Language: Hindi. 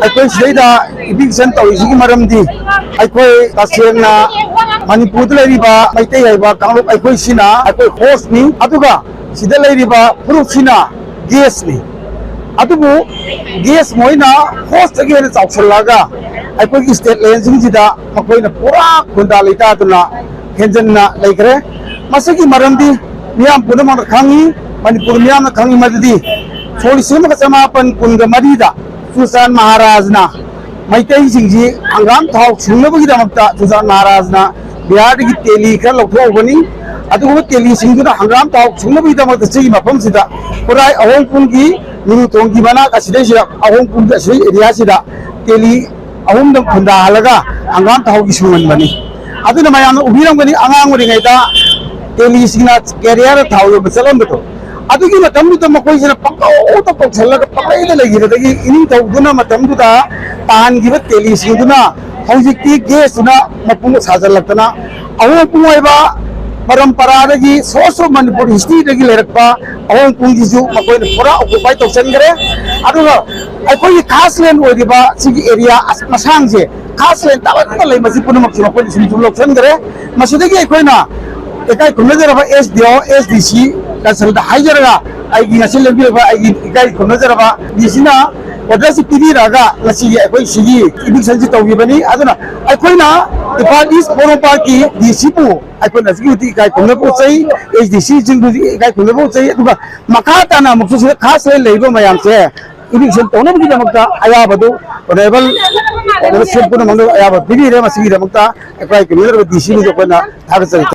अखोई सिदा इविक्शन तौरीसी मरमदी अखोई तसेंगना मणिपुर लेरिबा मैतै हैबा कांगलुप अखोई सिना अखोई होस्ट नि अदुगा सिदा लेरिबा प्रूफ सिना गेस नि अदुबु गेस मोइना होस्ट अगेन चाउसलागा अखोई स्टेट लेंसिंग सिदा मखोइना पूरा खुंदा लेता दुना हेंजनना लेखरे मसगी मरमदी मियाम पुनमन खांगी मणिपुर मियाम खांगी मददी सोलिसिम कचमापन कुंग मदीदा सुसान महाराजना मैतै सिंजी हंगाम थाव सुंगबगिदमक्ता सुसान महाराजना बिहार की तेली खर लौथोबनी अदुगो तेली सिंगुना हंगाम थाव सुंगबगिदमक्ता सिगी मफम सिदा पुराय अहों पुंगी निरु तोंगी बना कसिदे सिदा अहों पुंगी असि एरिया सिदा तेली अहों दम खुंदा हलगा हंगाम थाव की सुंगन बनी अदुना मयाम उबिरंगनी अंगांग ओरिङैदा तेली सिंगना कैरियर थाव यो बचलमबतो अदुगी मतमदुदा मखोइसना पक्कौता पक्सलगा पक्कैदा लगिरदगी इनि तौदुना मतमदुदा तानगिबा तेली सिंगुना हौजिक्ति गेसुना मपुंग साजलक्तना अहों पुंगैबा परंपरादगी सोसो मणिपुर हिस्ट्रीदगी लेरकपा अहों पुंगिसु मखोइना पुरा ऑक्युपाई तौसनगरे अदुगा अखोई खास लैंड ओइरिबा सिगी एरिया मसांगसे खास लैंड ताबना लैमसि पुनमक्सु मखोइना सिमसु लौसनगरे मसिदगी अखोइना एकाई खुनजरबा एसडीओ एसडीसी कंसल्ट हाइजरगा आइगी नसिल लेबिबा आइगी एकाई खुनजरबा दिसिना वदसी पिदिरागा नसि अखोई सिगी इबिक्शन जि तौगिबनी अदुना अखोइना इफाल ईस्ट बोरोपा की डीसीपू अखोइना सिगी एकाई खुनबो चै एसडीसी जिंगु एकाई खुनबो चै अदुगा मखाताना मुक्सु खास लेबा मयामसे इबिक्शन तौनबगिदमक्ता आयाबदु रेबल सिंपुना मंगो आयाब पिदिरे मसिगिदमक्ता एकाई खुनजरबा डीसी नि जोपना थागसै